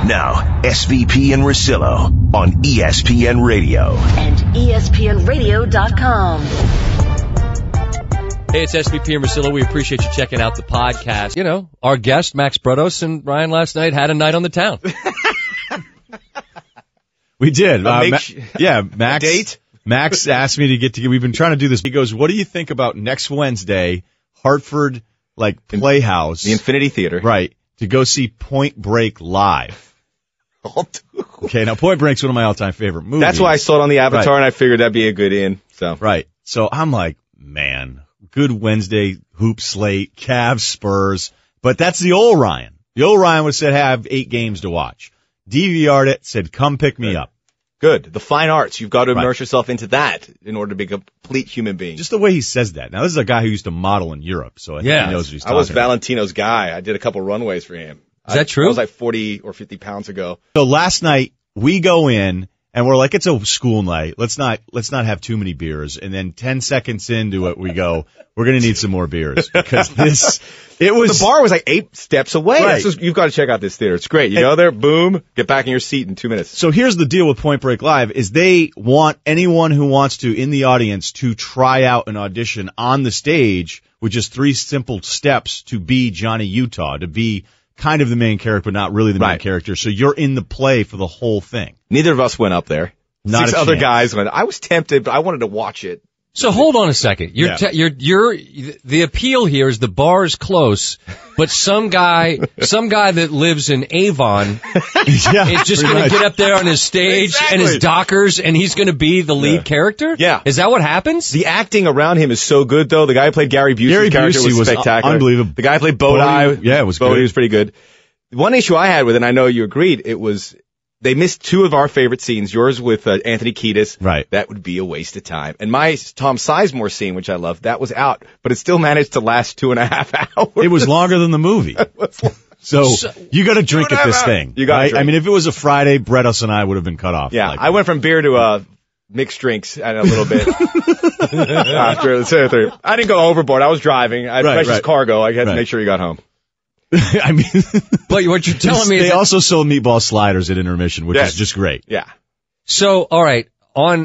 Now, SVP and Russillo on ESPN Radio. And ESPNRadio.com. Hey, it's SVP and Russillo. We appreciate you checking out the podcast. You know, our guest, Max Bretos, and Ryan last night had a night on the town. We did. Max. Date? Max asked me to get together. We've been trying to do this. He goes, what do you think about next Wednesday, Hartford, Playhouse? The Infinity Theater. Right. To go see Point Break live. Okay, now Point Break's one of my all-time favorite movies. That's why I saw it on the Avatar, right. And I figured that'd be a good in. So right. So I'm like, man, good Wednesday hoop slate, Cavs, Spurs. But that's the old Ryan. The old Ryan would have said, have 8 games to watch. DVR'd it, said, come pick me up. Good. The fine arts. You've got to immerse yourself into that in order to be a complete human being. Just the way he says that. Now, this is a guy who used to model in Europe, so I think he knows what he's talking about. I was Valentino's guy. I did a couple runways for him. Is that true? I was like 40 or 50 pounds ago. So last night, we go in, and we're like, it's a school night. Let's not have too many beers. And then 10 seconds into it, we go, we're going to need some more beers. Because the bar was like 8 steps away. Right. You've got to check out this theater. It's great. You go there, boom, get back in your seat in 2 minutes. So here's the deal with Point Break Live is they want anyone who wants to in the audience to try out an audition on the stage with just 3 simple steps to be Johnny Utah, to be kind of the main character, but not really the main character. So you're in the play for the whole thing. Neither of us went up there. Not 6 other guys went. I was tempted, but I wanted to watch it. So hold on a second. The appeal here is the bar is close, but some guy that lives in Avon is just going to get up there on his stage and his Dockers, and he's going to be the lead character? Yeah. Is that what happens? The acting around him is so good, though. The guy who played Gary Busey's character was spectacular. Unbelievable. The guy who played Bodhi. It was Bodhi good. was pretty good. One issue I had with it, and I know you agreed, it was they missed 2 of our favorite scenes. Yours with Anthony Kiedis. Right. That would be a waste of time. And my Tom Sizemore scene, which I loved, that was out, but it still managed to last 2.5 hours. It was longer than the movie. So you got to drink at this thing. You got to drink. I mean, if it was a Friday, Bretos and I would have been cut off. Yeah, I went from beer to mixed drinks and a little bit. After the I didn't go overboard. I was driving. I had precious cargo. I had to make sure you got home. I mean, but what you're telling me is they also sold meatball sliders at intermission, which is just great. Yeah. So, all right,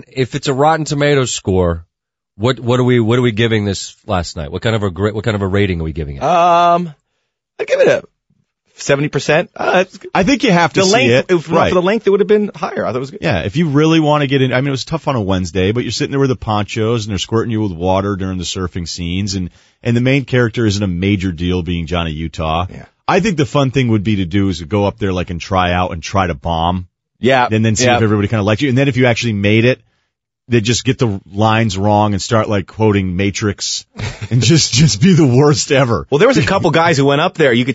if it's a Rotten Tomatoes score, what are we giving this last night? What kind of a rating are we giving it? I'd give it a 70%. I think you have to see it. For the length, it would have been higher. I thought it was good. Yeah, if you really want to get in, I mean, it was tough on a Wednesday, but you're sitting there with the ponchos and they're squirting you with water during the surfing scenes, and the main character isn't a major deal being Johnny Utah. Yeah. I think the fun thing would be to do is to go up there and try out and try to bomb. Yeah. And then see if everybody kind of liked you. And then if you actually made it, they just get the lines wrong and start quoting Matrix and just be the worst ever. Well, there was a couple guys who went up there. You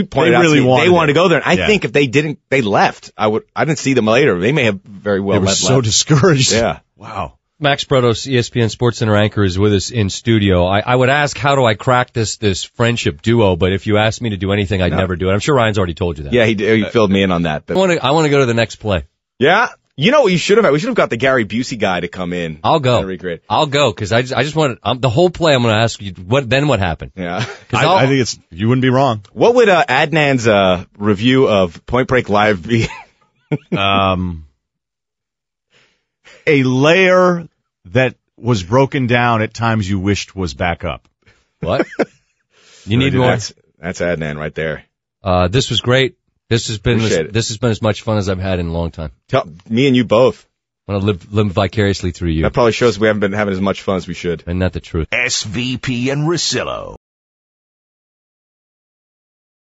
pointed out to me, they wanted to go there. And I think if they didn't, they left. I didn't see them later. They may have very well left. They were so discouraged. Yeah. Wow. Max Bretos, ESPN SportsCenter anchor, is with us in studio. I would ask, how do I crack this friendship duo? But if you asked me to do anything, I'd never do it. I'm sure Ryan's already told you that. Yeah, he filled me in on that. But I want to go to the next play. Yeah. You know what you should have had? We should have got the Gary Busey guy to come in. I'll go. That'd be great. I'll go, because I just want the whole play. I'm going to ask you, what happened? Yeah. I think you wouldn't be wrong. What would Adnan's review of Point Break Live be? A layer that was broken down at times you wished was back up. What? You need more? That's Adnan right there. This was great. This has been as much fun as I've had in a long time. Me and you both. I want to live vicariously through you. That probably shows we haven't been having as much fun as we should. Isn't that the truth? SVP and Russillo.